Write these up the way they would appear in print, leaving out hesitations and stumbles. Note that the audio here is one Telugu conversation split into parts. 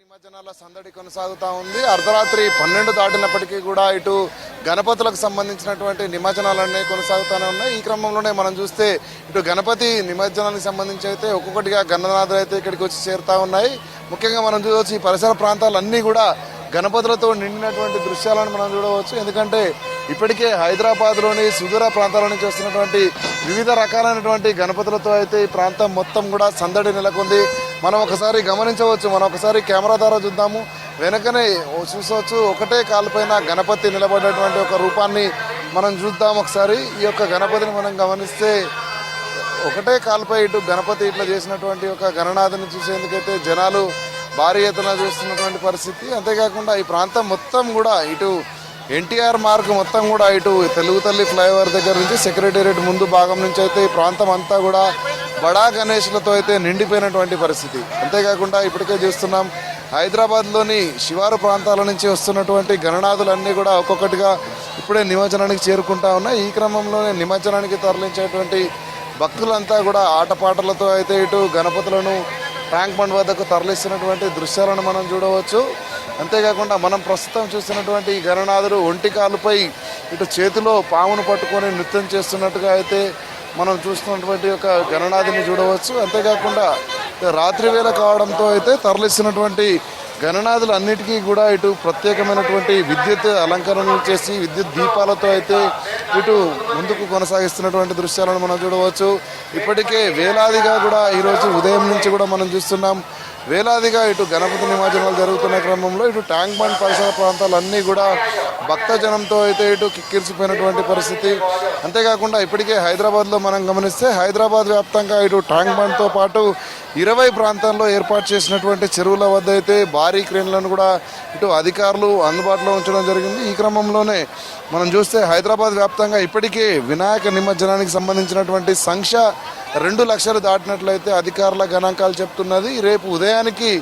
నిమజ్జనాల సందడి కొనసాగుతూ ఉంది. అర్ధరాత్రి 12 దాటినప్పటికీ కూడా ఇటు గణపతులకు సంబంధించినటువంటి నిమజ్జనాలన్నీ కొనసాగుతూనే ఉన్నాయి. ఈ క్రమంలోనే మనం చూస్తే ఇటు గణపతి నిమజ్జనానికి సంబంధించి అయితే ఒక్కొక్కటిగా గణనాథులు అయితే ఇక్కడికి వచ్చి చేరుతా ఉన్నాయి. ముఖ్యంగా మనం చూడవచ్చు ఈ పరిసర ప్రాంతాలన్నీ కూడా గణపతులతో నిండినటువంటి దృశ్యాలను మనం చూడవచ్చు. ఎందుకంటే ఇప్పటికే హైదరాబాద్లోని సుదూర ప్రాంతాల నుంచి వస్తున్నటువంటి వివిధ రకాలైనటువంటి గణపతులతో అయితే ఈ ప్రాంతం మొత్తం కూడా సందడి నెలకొంది. మనం ఒకసారి గమనించవచ్చు, మనం ఒకసారి కెమెరా ద్వారా చూద్దాము. వెనకనే చూసవచ్చు, ఒకటే కాలుపైన గణపతి నిలబడేటువంటి ఒక రూపాన్ని మనం చూద్దాం. ఒకసారి ఈ యొక్క గణపతిని మనం గమనిస్తే ఒకటే కాలుపై ఇటు గణపతి ఇట్లా చేసినటువంటి ఒక గణనాథుని చూసేందుకైతే జనాలు భారీ ఎత్తున చూస్తున్నటువంటి పరిస్థితి. అంతేకాకుండా ఈ ప్రాంతం మొత్తం కూడా ఇటు ఎన్టీఆర్ మార్గ్ మొత్తం కూడా ఇటు తెలుగు తల్లి ఫ్లైఓవర్ దగ్గర నుంచి సెక్రటేరియట్ ముందు భాగం నుంచి అయితే ఈ ప్రాంతం అంతా కూడా బడా గణేష్లతో అయితే నిండిపోయినటువంటి పరిస్థితి. అంతేకాకుండా ఇప్పటికే చూస్తున్నాం హైదరాబాద్లోని శివారు ప్రాంతాల నుంచి వస్తున్నటువంటి గణనాథులన్నీ కూడా ఒక్కొక్కటిగా ఇప్పుడే నిమజ్జనానికి చేరుకుంటా ఉన్నాయి. ఈ క్రమంలోనే నిమజ్జనానికి తరలించేటువంటి భక్తులంతా కూడా ఆటపాటలతో అయితే ఇటు గణపతులను ట్యాంక్ బండ్ వద్దకు తరలిస్తున్నటువంటి దృశ్యాలను మనం చూడవచ్చు. అంతేకాకుండా మనం ప్రస్తుతం చూస్తున్నటువంటి ఈ గణనాథుడు ఒంటి కాలుపై ఇటు చేతిలో పామును పట్టుకొని నృత్యం చేస్తున్నట్టుగా అయితే మనం చూస్తున్నటువంటి ఒక గణనాథుని చూడవచ్చు. అంతేకాకుండా రాత్రి వేళ కావడంతో అయితే తరలిస్తున్నటువంటి గణనాథులు అన్నిటికీ కూడా ఇటు ప్రత్యేకమైనటువంటి విద్యుత్ అలంకరణలు చేసి విద్యుత్ దీపాలతో అయితే ఇటు ముందుకు కొనసాగిస్తున్నటువంటి దృశ్యాలను మనం చూడవచ్చు. ఇప్పటికే వేలాదిగా కూడా ఈరోజు ఉదయం నుంచి కూడా మనం చూస్తున్నాం. వేలాదిగా ఇటు గణపతి నిమజ్జనాలు జరుగుతున్న క్రమంలో ఇటు ట్యాంక్ బండ్ పరిసర ప్రాంతాలన్నీ కూడా భక్తజనంతో అయితే ఇటు కిక్కిరిసిపోయినటువంటి పరిస్థితి. అంతేకాకుండా ఇప్పటికే హైదరాబాద్లో మనం గమనిస్తే హైదరాబాద్ వ్యాప్తంగా ఇటు ట్యాంక్ బండ్తో పాటు 20 ప్రాంతాల్లో ఏర్పాటు చేసినటువంటి చెరువుల వద్ద అయితే భారీ క్రేన్లను కూడా ఇటు అధికారులు అందుబాటులో ఉంచడం జరిగింది. ఈ క్రమంలోనే మనం చూస్తే హైదరాబాద్ వ్యాప్తంగా ఇప్పటికే వినాయక నిమజ్జనానికి సంబంధించినటువంటి సంఖ్య 2 లక్షలు దాటినట్లయితే అధికారుల గణాంకాలు చెప్తున్నది. రేపు ఉదయానికి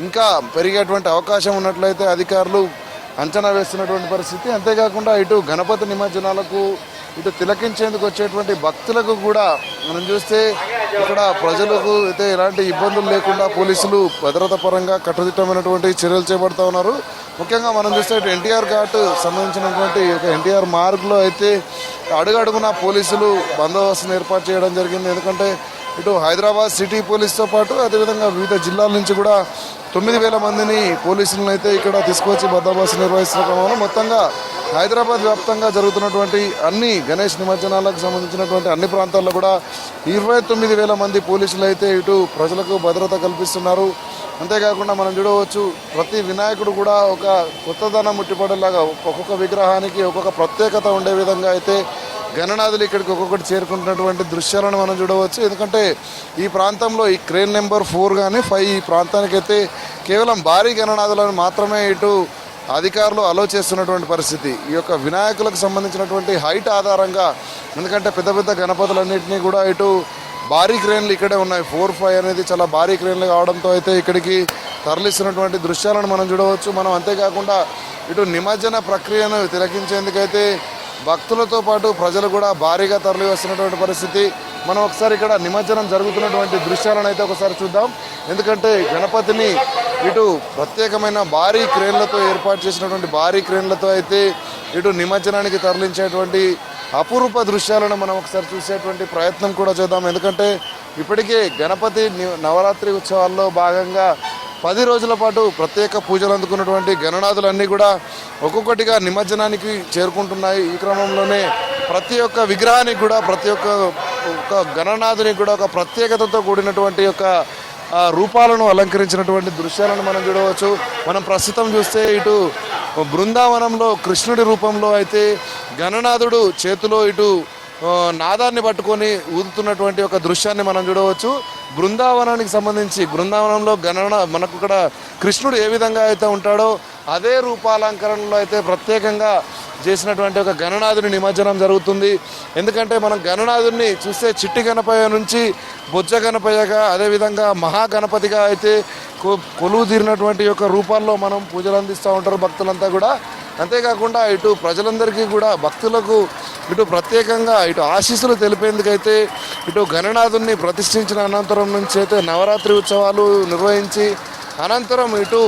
ఇంకా పెరిగేటువంటి అవకాశం ఉన్నట్లయితే అధికారులు అంచనా వేస్తున్నటువంటి పరిస్థితి. అంతేకాకుండా ఇటు గణపతి నిమజ్జనాలకు ఇటు తిలకించేందుకు వచ్చేటువంటి భక్తులకు కూడా మనం చూస్తే ఇక్కడ ప్రజలకు అయితే ఎలాంటి ఇబ్బందులు లేకుండా పోలీసులు భద్రత పరంగా కట్టుదిట్టమైనటువంటి చర్యలు చేపడుతూ ఉన్నారు. ముఖ్యంగా మనం చూస్తే ఇటు ఎన్టీఆర్ ఘాట్ సంబంధించినటువంటి ఒక ఎన్టీఆర్ మార్గ్లో అయితే అడుగడుగున పోలీసులు బందోబస్తును ఏర్పాటు చేయడం జరిగింది. ఎందుకంటే ఇటు హైదరాబాద్ సిటీ పోలీసుతో పాటు అదేవిధంగా వివిధ జిల్లాల నుంచి కూడా 9,000 మందిని పోలీసులను అయితే ఇక్కడ తీసుకొచ్చి బందోబస్తు నిర్వహిస్తున్న క్రమంలో మొత్తంగా హైదరాబాద్ వ్యాప్తంగా జరుగుతున్నటువంటి అన్ని గణేష్ నిమజ్జనాలకు సంబంధించినటువంటి అన్ని ప్రాంతాల్లో కూడా 29,000 మంది పోలీసులు అయితే ఇటు ప్రజలకు భద్రత కల్పిస్తున్నారు. అంతేకాకుండా మనం చూడవచ్చు, ప్రతి వినాయకుడు కూడా ఒక కొత్తదనం ముట్టిపడేలాగా ఒక్కొక్క విగ్రహానికి ఒక్కొక్క ప్రత్యేకత ఉండే విధంగా అయితే గణనాథులు ఇక్కడికి ఒక్కొక్కటి చేరుకుంటున్నటువంటి దృశ్యాలను మనం చూడవచ్చు. ఎందుకంటే ఈ ప్రాంతంలో ఈ క్రేన్ నెంబర్ 4 కానీ 5 ఈ ప్రాంతానికైతే కేవలం భారీ గణనాథులను మాత్రమే ఇటు అధికారులు అలో చేస్తున్నటువంటి పరిస్థితి. ఈ యొక్క వినాయకులకు సంబంధించినటువంటి హైట్ ఆధారంగా, ఎందుకంటే పెద్ద పెద్ద గణపతులన్నింటినీ కూడా ఇటు భారీ క్రేన్లు ఇక్కడే ఉన్నాయి. 4, 5 అనేది చాలా భారీ క్రేన్లు కావడంతో అయితే ఇక్కడికి తరలిస్తున్నటువంటి దృశ్యాలను మనం చూడవచ్చు. మనం అంతేకాకుండా ఇటు నిమజ్జన ప్రక్రియను తిలకించేందుకైతే భక్తులతో పాటు ప్రజలు కూడా భారీగా తరలి వస్తున్నటువంటి పరిస్థితి. మనం ఒకసారి ఇక్కడ నిమజ్జనం జరుగుతున్నటువంటి దృశ్యాలను అయితే ఒకసారి చూద్దాం. ఎందుకంటే గణపతిని ఇటు ప్రత్యేకమైన భారీ క్రేన్లతో ఏర్పాటు చేసినటువంటి భారీ క్రేన్లతో అయితే ఇటు నిమజ్జనానికి తరలించేటువంటి అపురూప దృశ్యాలను మనం ఒకసారి చూసేటువంటి ప్రయత్నం కూడా చేద్దాం. ఎందుకంటే ఇప్పటికే గణపతి నవరాత్రి ఉత్సవాల్లో భాగంగా 10 రోజుల పాటు ప్రత్యేక పూజలు అందుకున్నటువంటి గణనాథులన్నీ కూడా ఒక్కొక్కటిగా నిమజ్జనానికి చేరుకుంటున్నాయి. ఈ క్రమంలోనే ప్రతి ఒక్క విగ్రహానికి కూడా ప్రతి ఒక్క గణనాథునికి కూడా ఒక ప్రత్యేకతతో కూడినటువంటి యొక్క రూపాలను అలంకరించినటువంటి దృశ్యాలను మనం చూడవచ్చు. మనం ప్రస్తుతం చూస్తే ఇటు బృందావనంలో కృష్ణుడి రూపంలో అయితే గణనాథుడు చేతిలో ఇటు నాదాన్ని పట్టుకొని ఊదుతున్నటువంటి ఒక దృశ్యాన్ని మనం చూడవచ్చు. బృందావనానికి సంబంధించి బృందావనంలో మనకు ఇక్కడ కృష్ణుడు ఏ విధంగా అయితే ఉంటాడో అదే రూపాలంకరణలో అయితే ప్రత్యేకంగా చేసినటువంటి ఒక గణనాథుని నిమజ్జనం జరుగుతుంది. ఎందుకంటే మనం గణనాథుని చూస్తే చిట్టి గణపయ్య నుంచి బొజ్జ గణపయ్యగా అదేవిధంగా మహాగణపతిగా అయితే కొలువు తీరినటువంటి యొక్క రూపాల్లో మనం పూజలు అందిస్తూ ఉంటారు భక్తులంతా కూడా. అంతేకాకుండా ఇటు ప్రజలందరికీ కూడా భక్తులకు ఇటు ప్రత్యేకంగా ఇటు ఆశీస్సులు తెలిపేందుకైతే ఇటు గణనాథుని ప్రతిష్ఠించిన అనంతరం నుంచి అయితే నవరాత్రి ఉత్సవాలు నిర్వహించి అనంతరం ఇటు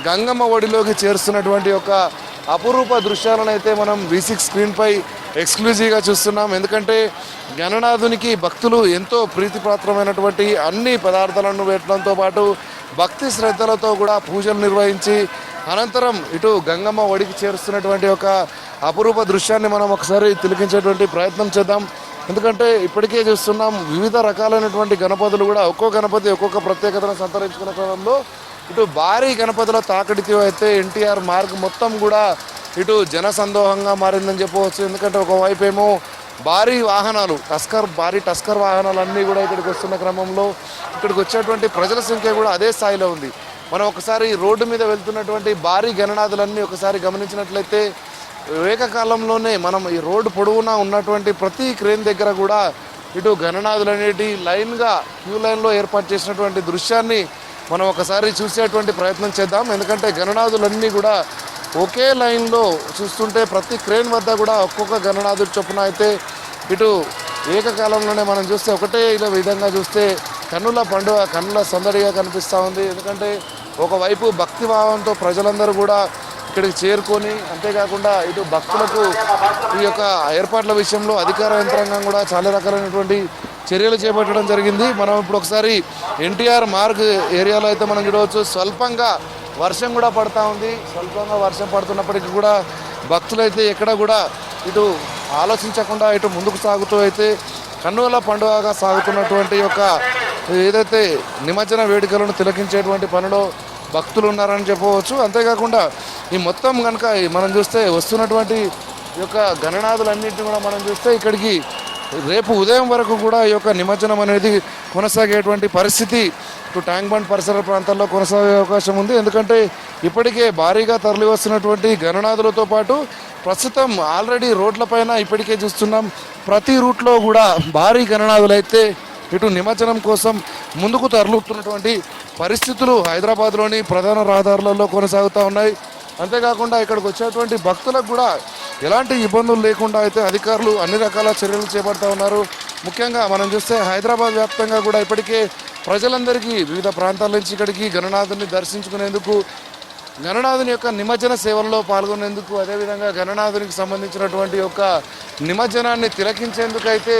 గంగమ్మ ఒడిలోకి చేరుస్తున్నటువంటి ఒక అపురూప దృశ్యాలను అయితే మనం V6 స్క్రీన్పై ఎక్స్క్లూజివ్గా చూస్తున్నాం. ఎందుకంటే గణనాథునికి భక్తులు ఎంతో ప్రీతిపాత్రమైనటువంటి అన్ని పదార్థాలను పెట్టడంతో పాటు భక్తి శ్రద్ధలతో కూడా పూజలు నిర్వహించి అనంతరం ఇటు గంగమ్మ ఒడికి చేరుస్తున్నటువంటి ఒక అపురూప దృశ్యాన్ని మనం ఒకసారి తిలకించేటువంటి ప్రయత్నం చేద్దాం. ఎందుకంటే ఇప్పటికే చూస్తున్నాం వివిధ రకాలైనటువంటి గణపతులు కూడా ఒక్కో గణపతి ఒక్కొక్క ప్రత్యేకతను సంతరించుకున్న క్రమంలో ఇటు భారీ గణపతుల తాకిడితో అయితే ఎన్టీఆర్ మార్గ్ మొత్తం కూడా ఇటు జనసందోహంగా మారిందని చెప్పవచ్చు. ఎందుకంటే ఒకవైపు ఏమో భారీ వాహనాలు భారీ టస్కర్ వాహనాలు అన్నీ కూడా ఇక్కడికి వస్తున్న క్రమంలో ఇక్కడికి వచ్చేటువంటి ప్రజల సంఖ్య కూడా అదే స్థాయిలో ఉంది. మనం ఒకసారి రోడ్డు మీద వెళ్తున్నటువంటి భారీ గణనాథులన్నీ ఒకసారి గమనించినట్లయితే ఏకకాలంలోనే మనం ఈ రోడ్డు పొడవునా ఉన్నటువంటి ప్రతి క్రేన్ దగ్గర కూడా ఇటు గణనాథులు అనేటి లైన్గా క్యూ లైన్లో ఏర్పాటు చేసినటువంటి దృశ్యాన్ని మనం ఒకసారి చూసేటువంటి ప్రయత్నం చేద్దాం. ఎందుకంటే గణనాథులన్నీ కూడా ఒకే లైన్లో చూస్తుంటే ప్రతి క్రేన్ వద్ద కూడా ఒక్కొక్క గణనాథుడు చొప్పున అయితే ఇటు ఏకకాలంలోనే మనం చూస్తే ఒకటే ఇలా విధంగా చూస్తే కన్నుల పండుగ కన్నుల సందడిగా కనిపిస్తూ ఉంది. ఎందుకంటే ఒకవైపు భక్తిభావంతో ప్రజలందరూ కూడా ఇక్కడికి చేరుకొని అంతేకాకుండా ఇటు భక్తులకు ఈ యొక్క ఏర్పాట్ల విషయంలో అధికార యంత్రాంగం కూడా చాలా రకాలైనటువంటి చర్యలు చేపట్టడం జరిగింది. మనం ఇప్పుడు ఒకసారి ఎన్టీఆర్ మార్గ్ ఏరియాలో అయితే మనం చూడవచ్చు స్వల్పంగా వర్షం కూడా పడుతూ ఉంది. స్వల్పంగా వర్షం పడుతున్నప్పటికీ కూడా భక్తులైతే ఎక్కడ కూడా ఇటు ఆలోచించకుండా ఇటు ముందుకు సాగుతూ అయితే కన్నుల పండుగగా సాగుతున్నటువంటి యొక్క ఏదైతే నిమజ్జన వేడుకలను తిలకించేటువంటి పనిలో భక్తులు ఉన్నారని చెప్పవచ్చు. అంతేకాకుండా ఈ మొత్తం కనుక మనం చూస్తే వస్తున్నటువంటి యొక్క గణనాథులన్నింటినీ కూడా మనం చూస్తే ఇక్కడికి రేపు ఉదయం వరకు కూడా ఈ యొక్క నిమజ్జనం అనేది కొనసాగేటువంటి పరిస్థితి ఇటు ట్యాంక్ బండ్ పరిసర ప్రాంతాల్లో కొనసాగే అవకాశం ఉంది. ఎందుకంటే ఇప్పటికే భారీగా తరలి వస్తున్నటువంటి గణనాథులతో పాటు ప్రస్తుతం ఆల్రెడీ రోడ్లపైన ఇప్పటికే చూస్తున్నాం ప్రతి రూట్లో కూడా భారీ గణనాథులు అయితే ఇటు నిమజ్జనం కోసం ముందుకు తరలుతున్నటువంటి పరిస్థితులు హైదరాబాద్లోని ప్రధాన రహదారులలో కొనసాగుతూ ఉన్నాయి. అంతేకాకుండా ఇక్కడికి వచ్చేటువంటి భక్తులకు కూడా ఎలాంటి ఇబ్బందులు లేకుండా అయితే అధికారులు అన్ని రకాల చర్యలు చేపడుతూ ఉన్నారు. ముఖ్యంగా మనం చూస్తే హైదరాబాద్ వ్యాప్తంగా కూడా ఇప్పటికే ప్రజలందరికీ వివిధ ప్రాంతాల నుంచి ఇక్కడికి గణనాథుని దర్శించుకునేందుకు గణనాథుని యొక్క నిమజ్జన సేవల్లో పాల్గొనేందుకు అదేవిధంగా గణనాథునికి సంబంధించినటువంటి యొక్క నిమజ్జనాన్ని తిలకించేందుకు అయితే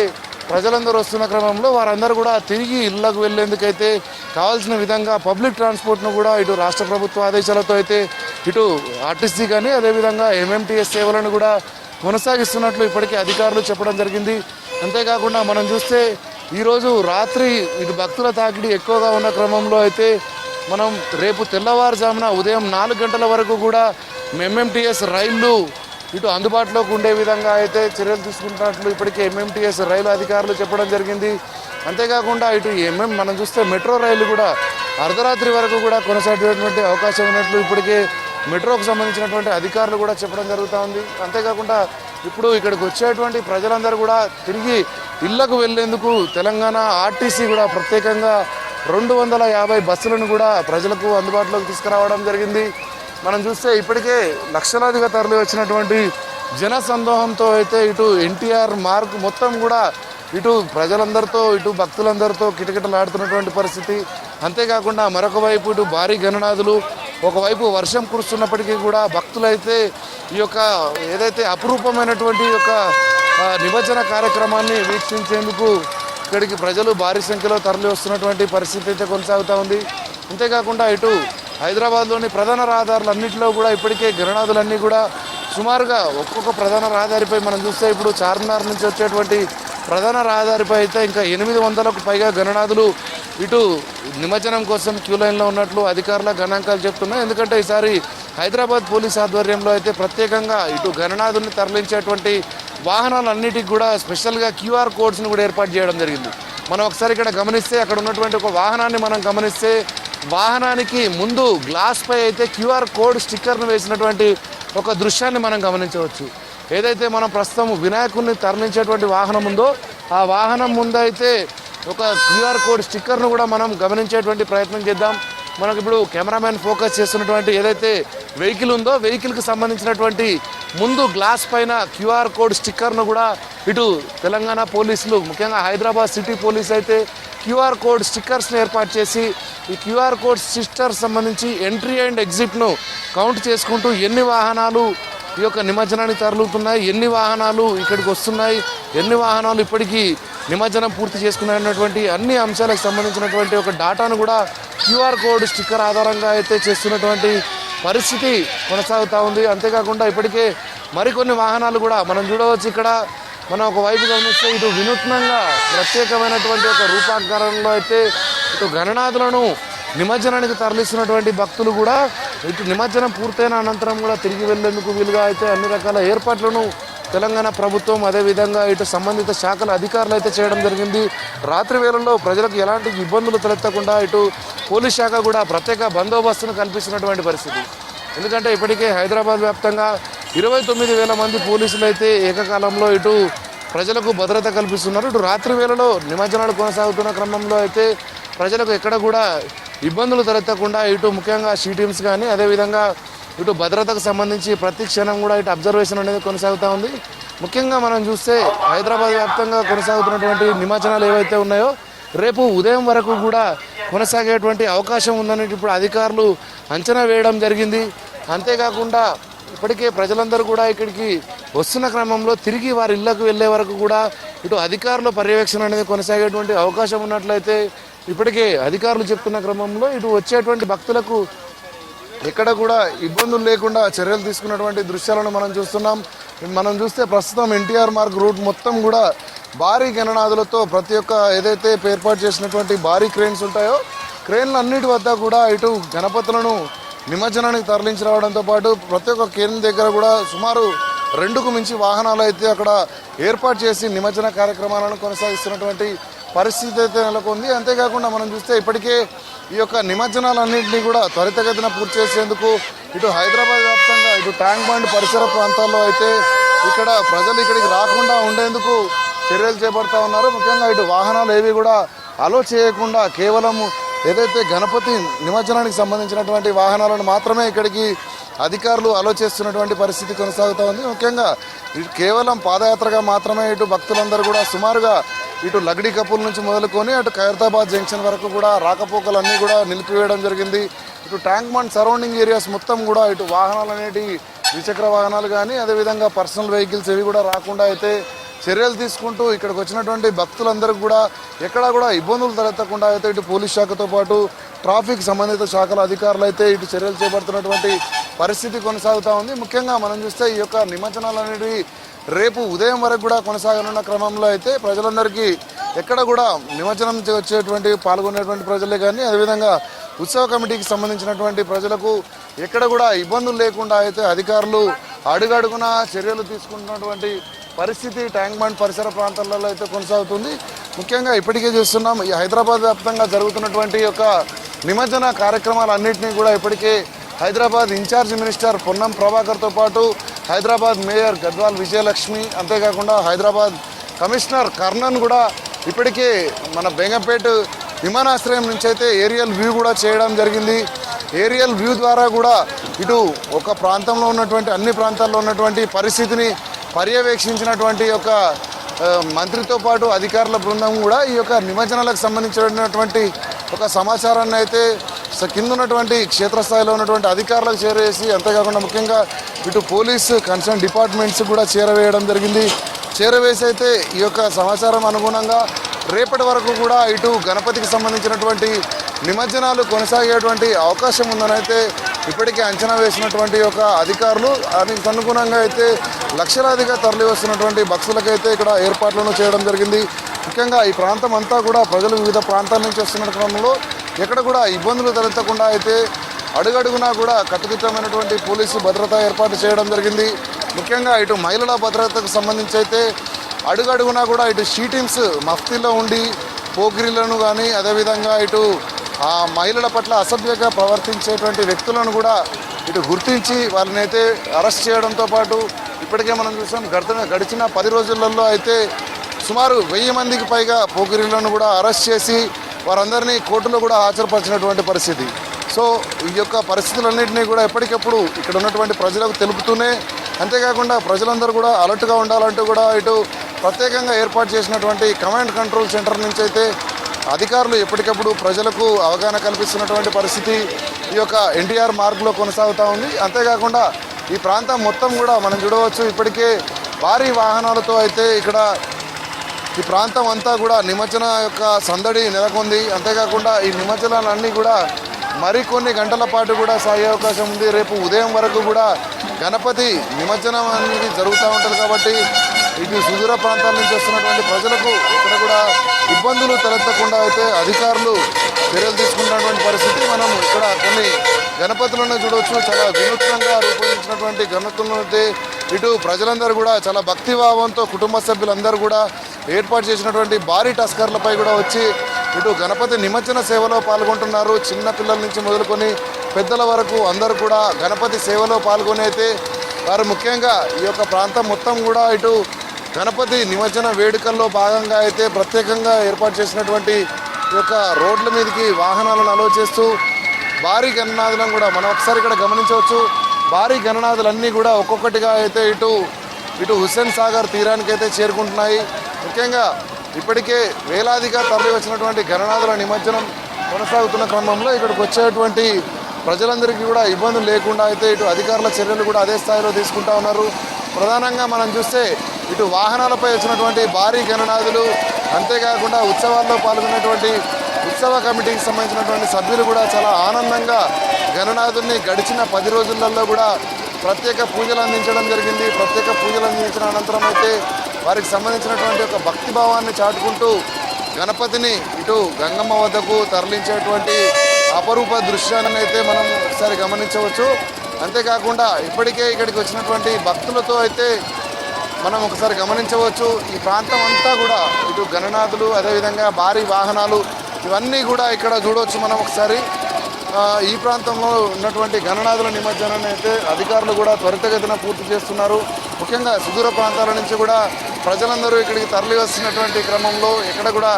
ప్రజలందరూ వస్తున్న క్రమంలో వారందరూ కూడా తిరిగి ఇళ్లకు వెళ్లేందుకైతే కావాల్సిన విధంగా పబ్లిక్ ట్రాన్స్పోర్ట్ను కూడా ఇటు రాష్ట్ర ప్రభుత్వ ఆదేశాలతో అయితే ఇటు ఆర్టీసీ కానీ అదేవిధంగా MMTS సేవలను కూడా కొనసాగిస్తున్నట్లు ఇప్పటికే అధికారులు చెప్పడం జరిగింది. అంతేకాకుండా మనం చూస్తే ఈరోజు రాత్రి ఇటు భక్తుల తాకిడి ఎక్కువగా ఉన్న క్రమంలో అయితే మనం రేపు తెల్లవారుజామున ఉదయం 4 గంటల వరకు కూడా MMTS రైళ్లు ఇటు అందుబాటులోకి ఉండే విధంగా అయితే చర్యలు తీసుకుంటున్నట్లు ఇప్పటికే MMTS రైలు అధికారులు చెప్పడం జరిగింది. అంతేకాకుండా ఇటు మనం చూస్తే మెట్రో రైలు కూడా అర్ధరాత్రి వరకు కూడా కొనసాగేటువంటి అవకాశం ఉన్నట్లు ఇప్పటికే మెట్రోకు సంబంధించినటువంటి అధికారులు కూడా చెప్పడం జరుగుతూ ఉంది. అంతేకాకుండా ఇప్పుడు ఇక్కడికి వచ్చేటువంటి ప్రజలందరూ కూడా తిరిగి ఇళ్లకు వెళ్లేందుకు తెలంగాణ ఆర్టీసీ కూడా ప్రత్యేకంగా 250 బస్సులను కూడా ప్రజలకు అందుబాటులోకి తీసుకురావడం జరిగింది. మనం చూస్తే ఇప్పటికే లక్షలాదిగా తరలి వచ్చినటువంటి జన సందోహంతో అయితే ఇటు ఎన్టీఆర్ మార్గ్ మొత్తం కూడా ఇటు ప్రజలందరితో ఇటు భక్తులందరితో కిటకిటలాడుతున్నటువంటి పరిస్థితి. అంతేకాకుండా మరొక వైపు ఇటు భారీ గణనాథులు ఒకవైపు వర్షం కురుస్తున్నప్పటికీ కూడా భక్తులైతే ఈ యొక్క ఏదైతే అపురూపమైనటువంటి యొక్క నిమజ్జన కార్యక్రమాన్ని వీక్షించేందుకు ఇక్కడికి ప్రజలు భారీ సంఖ్యలో తరలి వస్తున్నటువంటి పరిస్థితి అయితే కొనసాగుతూ ఉంది. అంతేకాకుండా ఇటు హైదరాబాద్లోని ప్రధాన రహదారులన్నింటిలో కూడా ఇప్పటికే గణనాథులన్నీ కూడా సుమారుగా ఒక్కొక్క ప్రధాన రహదారిపై మనం చూస్తే ఇప్పుడు చార్మినార్ నుంచి వచ్చేటువంటి ప్రధాన రహదారిపై అయితే ఇంకా 800కు పైగా గణనాథులు ఇటు నిమజ్జనం కోసం క్యూ లైన్లో ఉన్నట్లు అధికారుల గణాంకాలు చెప్తున్నాయి. ఎందుకంటే ఈసారి హైదరాబాద్ పోలీస్ ఆధ్వర్యంలో అయితే ప్రత్యేకంగా ఇటు గణనాథుల్ని తరలించేటువంటి వాహనాలన్నిటికి కూడా స్పెషల్గా QR కోడ్స్ని కూడా ఏర్పాటు చేయడం జరిగింది. మనం ఒకసారి ఇక్కడ గమనిస్తే అక్కడ ఉన్నటువంటి ఒక వాహనాన్ని మనం గమనిస్తే వాహనానికి ముందు గ్లాస్ పై అయితే QR కోడ్ స్టిక్కర్ను వేసినటువంటి ఒక దృశ్యాన్ని మనం గమనించవచ్చు. ఏదైతే మనం ప్రస్తుతం వినాయకుడిని తరలించేటువంటి వాహనం ఉందో ఆ వాహనం ముందు అయితే ఒక QR కోడ్ స్టిక్కర్ను కూడా మనం గమనించేటువంటి ప్రయత్నం చేద్దాం. మనకు ఇప్పుడు కెమెరామెన్ ఫోకస్ చేస్తున్నటువంటి ఏదైతే వెహికల్ ఉందో వెహికల్కి సంబంధించినటువంటి ముందు గ్లాస్ పైన QR కోడ్ స్టిక్కర్ను కూడా ఇటు తెలంగాణ పోలీసులు ముఖ్యంగా హైదరాబాద్ సిటీ పోలీస్ అయితే క్యూఆర్ కోడ్ స్టిక్కర్స్ని ఏర్పాటు చేసి ఈ క్యూఆర్ కోడ్ స్టిక్కర్స్ సంబంధించి ఎంట్రీ అండ్ ఎగ్జిట్ను కౌంట్ చేసుకుంటూ ఎన్ని వాహనాలు ఈ యొక్క నిమజ్జనానికి తరలుతున్నాయి, ఎన్ని వాహనాలు ఇక్కడికి వస్తున్నాయి, ఎన్ని వాహనాలు ఇప్పటికీ నిమజ్జనం పూర్తి చేసుకున్నటువంటి అన్ని అంశాలకు సంబంధించినటువంటి ఒక డాటాను కూడా క్యూఆర్ కోడ్ స్టిక్కర్ ఆధారంగా అయితే చేస్తున్నటువంటి పరిస్థితి కొనసాగుతూ ఉంది. అంతేకాకుండా ఇప్పటికే మరికొన్ని వాహనాలు కూడా మనం చూడవచ్చు. ఇక్కడ మనం ఒకవైపు గమనిస్తే ఇటు వినూత్నంగా ప్రత్యేకమైనటువంటి ఒక రూపాకారంలో అయితే ఇటు గణనాథులను నిమజ్జనానికి తరలిస్తున్నటువంటి భక్తులు కూడా ఇటు నిమజ్జనం పూర్తయిన అనంతరం కూడా తిరిగి వెళ్లేందుకు వీలుగా అయితే అన్ని రకాల ఏర్పాట్లను తెలంగాణ ప్రభుత్వం అదేవిధంగా ఇటు సంబంధిత శాఖల అధికారులు అయితే చేయడం జరిగింది. రాత్రి వేళల్లో ప్రజలకు ఎలాంటి ఇబ్బందులు తలెత్తకుండా ఇటు పోలీస్ శాఖ కూడా ప్రత్యేక బందోబస్తును కల్పిస్తున్నటువంటి పరిస్థితి. ఎందుకంటే ఇప్పటికే హైదరాబాద్ వ్యాప్తంగా 29,000 మంది పోలీసులు అయితే ఏకకాలంలో ఇటు ప్రజలకు భద్రత కల్పిస్తున్నారు. ఇటు రాత్రి వేళలో నిమజ్జనాలు కొనసాగుతున్న క్రమంలో అయితే ప్రజలకు ఎక్కడ కూడా ఇబ్బందులు తలెత్తకుండా ఇటు ముఖ్యంగా షీ టీమ్స్ కానీ అదేవిధంగా ఇటు భద్రతకు సంబంధించి ప్రతి క్షణం కూడా ఇటు అబ్జర్వేషన్ అనేది కొనసాగుతూ ఉంది. ముఖ్యంగా మనం చూస్తే హైదరాబాద్ వ్యాప్తంగా కొనసాగుతున్నటువంటి నిమజ్జనాలు ఏవైతే ఉన్నాయో రేపు ఉదయం వరకు కూడా కొనసాగేటువంటి అవకాశం ఉందని ఇప్పుడు అధికారులు అంచనా వేయడం జరిగింది. అంతేకాకుండా ఇప్పటికే ప్రజలందరూ కూడా ఇక్కడికి వస్తున్న క్రమంలో తిరిగి వారి ఇళ్లకు వెళ్ళే వరకు కూడా ఇటు అధికారుల పర్యవేక్షణ అనేది కొనసాగేటువంటి అవకాశం ఉన్నట్లయితే ఇప్పటికే అధికారులు చెప్తున్న క్రమంలో ఇటు వచ్చేటువంటి భక్తులకు ఎక్కడ కూడా ఇబ్బందులు లేకుండా చర్యలు తీసుకున్నటువంటి దృశ్యాలను మనం చూస్తున్నాం. మనం చూస్తే ప్రస్తుతం ఎన్టీఆర్ మార్గ్ రూట్ మొత్తం కూడా భారీ గణనాథులతో ప్రతి ఒక్క ఏదైతే ఏర్పాటు చేసినటువంటి భారీ క్రేన్స్ ఉంటాయో క్రేన్లు అన్నిటి వద్ద కూడా ఇటు గణపతులను నిమజ్జనానికి తరలించి రావడంతో పాటు ప్రతి ఒక్క కేంద్రం దగ్గర కూడా సుమారు 2కు మించి వాహనాలు అయితే అక్కడ ఏర్పాటు చేసి నిమజ్జన కార్యక్రమాలను కొనసాగిస్తున్నటువంటి పరిస్థితి అయితే నెలకొంది. అంతేకాకుండా మనం చూస్తే ఇప్పటికే ఈ యొక్క నిమజ్జనాలన్నింటినీ కూడా త్వరితగతిన పూర్తి చేసేందుకు ఇటు హైదరాబాద్ వ్యాప్తంగా ఇటు ట్యాంక్ బండ్ పరిసర ప్రాంతాల్లో అయితే ఇక్కడ ప్రజలు ఇక్కడికి రాకుండా ఉండేందుకు చర్యలు చేపడతా ఉన్నారు. ముఖ్యంగా ఇటు వాహనాలు ఏవి కూడా అలో చేయకుండా కేవలం ఏదైతే గణపతి నిమజ్జనానికి సంబంధించినటువంటి వాహనాలను మాత్రమే ఇక్కడికి అధికారులు అలో చేస్తున్నటువంటి పరిస్థితి కొనసాగుతూ ఉంది. ముఖ్యంగా ఇటు కేవలం పాదయాత్రగా మాత్రమే ఇటు భక్తులందరూ కూడా సుమారుగా ఇటు లగ్డీ కపూర్ నుంచి మొదలుకొని అటు ఖైరతాబాద్ జంక్షన్ వరకు కూడా రాకపోకలన్నీ కూడా నిలిపివేయడం జరిగింది. ఇటు ట్యాంక్ బండ్ సరౌండింగ్ ఏరియాస్ మొత్తం కూడా ఇటు వాహనాలు అనేటి ద్విచక్ర వాహనాలు కానీ అదేవిధంగా పర్సనల్ వెహికల్స్ ఇవి కూడా రాకుండా అయితే చర్యలు తీసుకుంటూ ఇక్కడికి వచ్చినటువంటి భక్తులందరికీ కూడా ఎక్కడా కూడా ఇబ్బందులు తలెత్తకుండా అయితే ఇటు పోలీస్ శాఖతో పాటు ట్రాఫిక్ సంబంధిత శాఖల అధికారులు అయితే ఇటు చర్యలు చేపడుతున్నటువంటి పరిస్థితి కొనసాగుతూ ఉంది. ముఖ్యంగా మనం చూస్తే ఈ యొక్క నిమజ్జనాలు అనేవి రేపు ఉదయం వరకు కూడా కొనసాగనున్న క్రమంలో అయితే ప్రజలందరికీ ఎక్కడ కూడా నిమజ్జనం వచ్చేటువంటి పాల్గొనేటువంటి ప్రజలే కానీ అదేవిధంగా ఉత్సవ కమిటీకి సంబంధించినటువంటి ప్రజలకు ఎక్కడ కూడా ఇబ్బందులు లేకుండా అయితే అధికారులు అడుగడుగున చర్యలు తీసుకుంటున్నటువంటి పరిస్థితి ట్యాంక్ బండ్ పరిసర ప్రాంతాలలో అయితే కొనసాగుతుంది. ముఖ్యంగా ఇప్పటికే చూస్తున్నాం ఈ హైదరాబాద్ వ్యాప్తంగా జరుగుతున్నటువంటి యొక్క నిమజ్జన కార్యక్రమాలన్నింటినీ కూడా ఇప్పటికే హైదరాబాద్ ఇన్ఛార్జ్ మినిస్టర్ పొన్నం ప్రభాకర్తో పాటు హైదరాబాద్ మేయర్ గద్వాల్ విజయలక్ష్మి అంతేకాకుండా హైదరాబాద్ కమిషనర్ కర్ణన్ కూడా ఇప్పటికే మన బేగంపేట విమానాశ్రయం నుంచి అయితే ఏరియల్ వ్యూ కూడా చేయడం జరిగింది. ఏరియల్ వ్యూ ద్వారా కూడా ఇటు ఒక ప్రాంతంలో ఉన్నటువంటి అన్ని ప్రాంతాల్లో ఉన్నటువంటి పరిస్థితిని పర్యవేక్షించినటువంటి యొక్క మంత్రితో పాటు అధికారుల బృందం కూడా ఈ యొక్క నిమజ్జనాలకు సంబంధించినటువంటి ఒక సమాచారాన్ని అయితే కింద ఉన్నటువంటి క్షేత్రస్థాయిలో ఉన్నటువంటి అధికారులకు చేరవేసి అంతేకాకుండా ముఖ్యంగా ఇటు పోలీసు కన్సర్న్ డిపార్ట్మెంట్స్ కూడా చేరవేయడం జరిగింది. చేరవేసి అయితే ఈ యొక్క సమాచారం అనుగుణంగా రేపటి వరకు కూడా ఇటు గణపతికి సంబంధించినటువంటి నిమజ్జనాలు కొనసాగేటువంటి అవకాశం ఉందని అయితే ఇప్పటికే అంచనా వేసినటువంటి ఒక అధికారులు దానికి అనుగుణంగా అయితే లక్షలాదిగా తరలి వస్తున్నటువంటి భక్తులకైతే ఇక్కడ ఏర్పాట్లను చేయడం జరిగింది. ముఖ్యంగా ఈ ప్రాంతం అంతా కూడా ప్రజలు వివిధ ప్రాంతాల నుంచి వస్తున్న క్రమంలో ఎక్కడ కూడా ఇబ్బందులు తలెత్తకుండా అయితే అడుగడుగునా కూడా కట్టుదిట్టమైనటువంటి పోలీసు భద్రత ఏర్పాటు చేయడం జరిగింది. ముఖ్యంగా ఇటు మహిళల భద్రతకు సంబంధించి అయితే అడుగడుగునా కూడా ఇటు షీ టీమ్స్ మఫ్తీలో ఉండి పోకిరీలను కానీ అదేవిధంగా ఇటు ఆ మహిళల పట్ల అసభ్యంగా ప్రవర్తించేటువంటి వ్యక్తులను కూడా ఇటు గుర్తించి వాళ్ళని అయితే అరెస్ట్ చేయడంతో పాటు ఇప్పటికే మనం చూసాం గడిచిన 10 రోజులలో అయితే సుమారు 1000 మందికి పైగా పోకిరీలను కూడా అరెస్ట్ చేసి వారందరినీ కోర్టులో కూడా హాజరుపరిచినటువంటి పరిస్థితి. సో ఈ యొక్క పరిస్థితులన్నింటినీ కూడా ఎప్పటికప్పుడు ఇక్కడ ఉన్నటువంటి ప్రజలకు తెలుపుతూనే అంతేకాకుండా ప్రజలందరూ కూడా అలర్ట్గా ఉండాలంటూ కూడా ఇటు ప్రత్యేకంగా ఏర్పాటు చేసినటువంటి కమాండ్ కంట్రోల్ సెంటర్ నుంచి అయితే అధికారులు ఎప్పటికప్పుడు ప్రజలకు అవగాహన కల్పిస్తున్నటువంటి పరిస్థితి ఈ యొక్క ఎన్టీఆర్ మార్గ్లో కొనసాగుతూ ఉంది. అంతేకాకుండా ఈ ప్రాంతం మొత్తం కూడా మనం చూడవచ్చు, ఇప్పటికే భారీ వాహనాలతో అయితే ఇక్కడ ఈ ప్రాంతం అంతా కూడా నిమజ్జన యొక్క సందడి నెలకొంది. అంతేకాకుండా ఈ నిమజ్జనాలన్నీ కూడా మరికొన్ని గంటల పాటు కూడా సాగే అవకాశం ఉంది. రేపు ఉదయం వరకు కూడా గణపతి నిమజ్జనం అనేది జరుగుతూ ఉంటుంది కాబట్టి ఇటు సుదూర ప్రాంతాల నుంచి వస్తున్నటువంటి ప్రజలకు ఇక్కడ కూడా ఇబ్బందులు తలెత్తకుండా అయితే అధికారులు చర్యలు తీసుకుంటున్నటువంటి పరిస్థితి. మనం ఇక్కడ కొన్ని గణపతులను చూడవచ్చు. చాలా వినూత్నంగా రూపొందించినటువంటి గణపతులను అయితే ఇటు ప్రజలందరూ కూడా చాలా భక్తిభావంతో కుటుంబ సభ్యులందరూ కూడా ఏర్పాటు చేసినటువంటి భారీ టస్కర్లపై కూడా వచ్చి ఇటు గణపతి నిమజ్జన సేవలో పాల్గొంటున్నారు. చిన్న పిల్లల నుంచి మొదలుకొని పెద్దల వరకు అందరూ కూడా గణపతి సేవలో పాల్గొని అయితే వారు ముఖ్యంగా ఈ యొక్క ప్రాంతం మొత్తం కూడా ఇటు గణపతి నిమజ్జన వేడుకల్లో భాగంగా అయితే ప్రత్యేకంగా ఏర్పాటు చేసినటువంటి ఈ యొక్క రోడ్ల మీదకి వాహనాలను అలో చేస్తూ భారీ గణనాథులను కూడా మనం ఒకసారి ఇక్కడ గమనించవచ్చు. భారీ గణనాథులన్నీ కూడా ఒక్కొక్కటిగా అయితే ఇటు హుస్సేన్ సాగర్ తీరానికి అయితే చేరుకుంటున్నాయి. ముఖ్యంగా ఇప్పటికే వేలాదిగా తరలి వచ్చినటువంటి గణనాథుల నిమజ్జనం కొనసాగుతున్న క్రమంలో ఇక్కడికి వచ్చేటువంటి ప్రజలందరికీ కూడా ఇబ్బందులు లేకుండా అయితే ఇటు అధికారుల చర్యలు కూడా అదే స్థాయిలో తీసుకుంటా ఉన్నారు. ప్రధానంగా మనం చూస్తే ఇటు వాహనాలపై వచ్చినటువంటి భారీ గణనాథులు, అంతేకాకుండా ఉత్సవాల్లో పాల్గొనేటువంటి ఉత్సవ కమిటీకి సంబంధించినటువంటి సభ్యులు కూడా చాలా ఆనందంగా గణనాథుల్ని గడిచిన 10 రోజులలో కూడా ప్రత్యేక పూజలు అందించడం జరిగింది. ప్రత్యేక పూజలు అందించిన అనంతరం అయితే వారికి సంబంధించినటువంటి ఒక భక్తిభావాన్ని చాటుకుంటూ గణపతిని ఇటు గంగమ్మ వద్దకు తరలించేటువంటి అపరూప దృశ్యాన్ని అయితే మనం ఒకసారి గమనించవచ్చు. అంతేకాకుండా ఇప్పటికే ఇక్కడికి వచ్చినటువంటి భక్తులతో అయితే మనం ఒకసారి గమనించవచ్చు. ఈ ప్రాంతం అంతా కూడా ఇటు గణనాథులు, అదేవిధంగా భారీ వాహనాలు ఇవన్నీ కూడా ఇక్కడ చూడవచ్చు. మనం ఒకసారి ఈ ప్రాంతంలో ఉన్నటువంటి గణనాథుల నిమజ్జనాన్ని అయితే అధికారులు కూడా త్వరితగతిన పూర్తి చేస్తున్నారు. ముఖ్యంగా సుదూర ప్రాంతాల నుంచి కూడా ప్రజలందరూ ఇక్కడికి తరలి వస్తున్నటువంటి క్రమంలో ఎక్కడ కూడా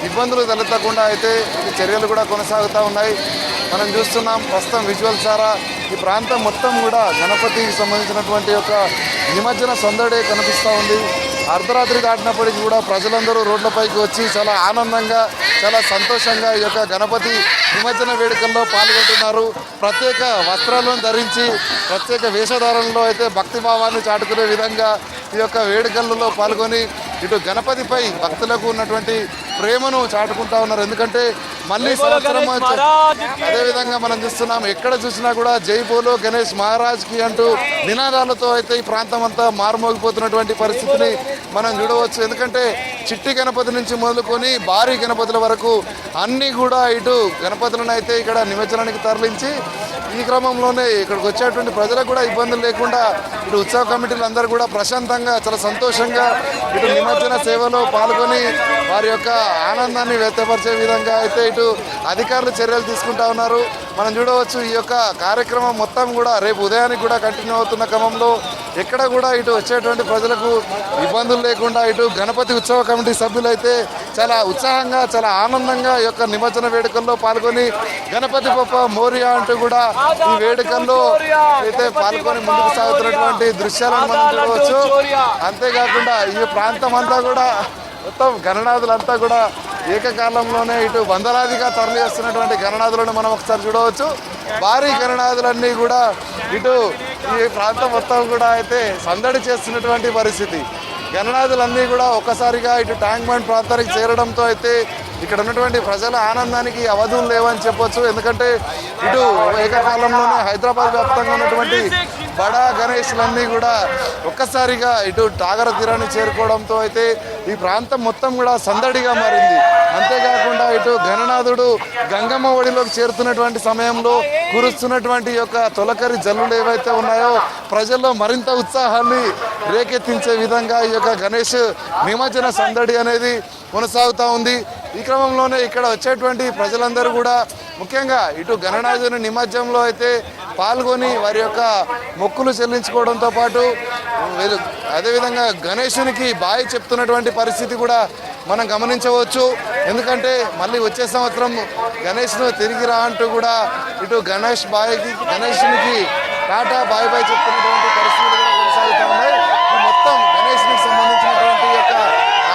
ఇబ్బందులు తలెత్తకుండా అయితే ఈ చర్యలు కూడా కొనసాగుతూ ఉన్నాయి. మనం చూస్తున్నాం ప్రస్తుతం విజువల్స్ ద్వారా ఈ ప్రాంతం మొత్తం కూడా గణపతికి సంబంధించినటువంటి యొక్క నిమజ్జన సందడే కనిపిస్తూ ఉంది. అర్ధరాత్రి దాటినప్పటికీ కూడా ప్రజలందరూ రోడ్లపైకి వచ్చి చాలా ఆనందంగా, చాలా సంతోషంగా ఈ యొక్క గణపతి నిమజ్జన వేడుకల్లో పాల్గొంటున్నారు. ప్రత్యేక వస్త్రాలను ధరించి ప్రత్యేక వేషధారణలో అయితే భక్తిభావాన్ని చాటుకునే విధంగా ఈ యొక్క వేడుకలలో పాల్గొని ఇటు గణపతిపై భక్తులకు ఉన్నటువంటి ప్రేమను చాటుకుంటా ఉన్నారు. ఎందుకంటే మళ్ళీ సంవత్సరం అదేవిధంగా మనం చూస్తున్నాం, ఎక్కడ చూసినా కూడా జై బోలో గణేష్ మహారాజ్కి అంటూ నినాదాలతో అయితే ఈ ప్రాంతం అంతా మారుమోగిపోతున్నటువంటి పరిస్థితిని మనం చూడవచ్చు. ఎందుకంటే చిట్టి గణపతి నుంచి మొదలుకొని భారీ గణపతుల వరకు అన్నీ కూడా ఇటు గణపతులను అయితే ఇక్కడ నిమజ్జనానికి తరలించి ఈ క్రమంలోనే ఇక్కడికి వచ్చేటువంటి ప్రజలకు కూడా ఇబ్బందులు లేకుండా ఇటు ఉత్సవ కమిటీలు అందరూ కూడా ప్రశాంతంగా, చాలా సంతోషంగా ఇటు నిమజ్జన సేవలో పాల్గొని వారి యొక్క ఆనందాన్ని వ్యక్తపరిచే విధంగా అయితే ఇటు అధికారులు చర్యలు తీసుకుంటా ఉన్నారు. మనం చూడవచ్చు ఈ యొక్క కార్యక్రమం మొత్తం కూడా రేపు ఉదయానికి కూడా కంటిన్యూ అవుతున్న క్రమంలో ఎక్కడ కూడా ఇటు వచ్చేటువంటి ప్రజలకు ఇబ్బందులు లేకుండా ఇటు గణపతి ఉత్సవ కమిటీ సభ్యులు అయితే చాలా ఉత్సాహంగా, చాలా ఆనందంగా ఈ యొక్క నిమజ్జన వేడుకల్లో పాల్గొని గణపతి బప్ప మోరియా అంటూ కూడా ఈ వేడుకల్లో అయితే పాల్గొని ముందుకు సాగుతున్నటువంటి దృశ్యాలను మనం చూడవచ్చు. అంతేకాకుండా ఈ ప్రాంతం అంతా కూడా మొత్తం గణనాథులంతా కూడా ఏకకాలంలోనే ఇటు వందలాదిగా తరలి వస్తున్నటువంటి గణనాథులను మనం ఒకసారి చూడవచ్చు. భారీ గణనాథులన్నీ కూడా ఇటు ఈ ప్రాంతం మొత్తం కూడా అయితే సందడి చేస్తున్నటువంటి పరిస్థితి. గణనాథులన్నీ కూడా ఒక్కసారిగా ఇటు ట్యాంక్ బండ్ ప్రాంతానికి చేరడంతో అయితే ఇక్కడ ఉన్నటువంటి ప్రజల ఆనందానికి అవధులు లేవని చెప్పొచ్చు. ఎందుకంటే ఇటు ఏకకాలంలోనే హైదరాబాద్ వ్యాప్తంగా ఉన్నటువంటి బడా గణేష్లన్నీ కూడా ఒక్కసారిగా ఇటు టాగర తీరాన్ని చేరుకోవడంతో అయితే ఈ ప్రాంతం మొత్తం కూడా సందడిగా మారింది. అంతేకాకుండా ఇటు గణనాథుడు గంగమ్మ ఒడిలోకి చేరుతున్నటువంటి సమయంలో కురుస్తున్నటువంటి యొక్క తొలకరి జల్లులు ఏవైతే ఉన్నాయో ప్రజల్లో మరింత ఉత్సాహాన్ని రేకెత్తించే విధంగా ఈ యొక్క గణేష్ నిమజ్జన సందడి అనేది కొనసాగుతూ ఉంది. ఈ క్రమంలోనే ఇక్కడ వచ్చేటువంటి ప్రజలందరూ కూడా ముఖ్యంగా ఇటు గణనాథుని నిమజ్జనంలో అయితే పాల్గొని వారి యొక్క మొక్కులు చెల్లించుకోవడంతో పాటు అదేవిధంగా గణేశునికి బాయ్ చెప్తున్నటువంటి పరిస్థితి కూడా మనం గమనించవచ్చు. ఎందుకంటే మళ్ళీ వచ్చే సంవత్సరం గణేష్ను తిరిగి రా అంటూ కూడా ఇటు గణేశునికి టాటా బాయ్ బాయ్ చెప్తున్నటువంటి పరిస్థితులు కూడా కొనసాగుతూ ఉన్నాయి. మొత్తం గణేశునికి సంబంధించినటువంటి యొక్క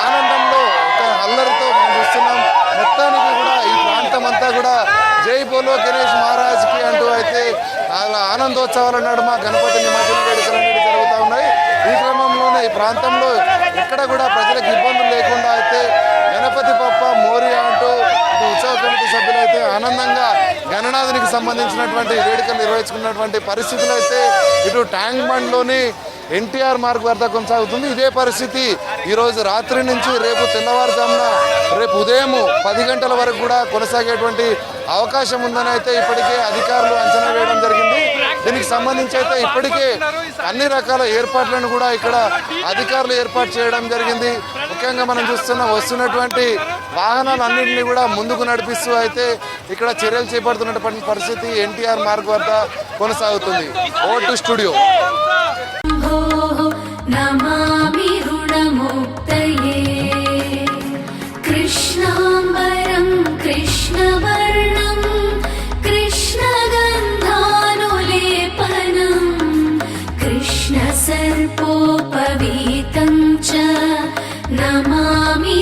ఆనందంలో ఒక అల్లరితో మనం చూస్తున్నాం. మొత్తానికి కూడా ఈ ప్రాంతం అంతా కూడా జై బోలో గణేష్ మహారాజ్కి అంటూ అయితే ఆనందోత్సవాల నడుమ గణపతి నిమజ్జన వేడుకలు అనేవి జరుగుతూ ఉన్నాయి. ఈ క్రమంలోనే ఈ ప్రాంతంలో ఎక్కడ కూడా ప్రజలకు ఇబ్బందులు లేకుండా అయితే గణపతి పప్ప మోరియా అంటూ ఉత్సవ కమిటీ సభ్యులు అయితే ఆనందంగా గణనాథునికి సంబంధించినటువంటి వేడుకలు నిర్వహించుకున్నటువంటి పరిస్థితులు అయితే ఇటు ట్యాంక్ బండ్లోని ఎన్టీఆర్ మార్గ్ వద్ద కొనసాగుతుంది. ఇదే పరిస్థితి ఈరోజు రాత్రి నుంచి రేపు తెల్లవారుజామున రేపు ఉదయం 10 గంటల వరకు కూడా కొనసాగేటువంటి అవకాశం ఉందని అయితే ఇప్పటికే అధికారులు అంచనా వేయడం జరిగింది. దీనికి సంబంధించి అయితే ఇప్పటికే అన్ని రకాల ఏర్పాట్లను కూడా ఇక్కడ అధికారులు ఏర్పాటు చేయడం జరిగింది. ముఖ్యంగా మనం వస్తున్నటువంటి వాహనాలన్నింటినీ కూడా ముందుకు నడిపిస్తూ అయితే ఇక్కడ చర్యలు చేపడుతున్నటువంటి పరిస్థితి ఎన్టీఆర్ మార్గ్ వద్ద కొనసాగుతుంది. Vote studio. నమామి రుణముక్తయే కృష్ణాంబరం కృష్ణవర్ణం కృష్ణగంధానులేపనం కృష్ణసర్పోపవీతం చ నమామి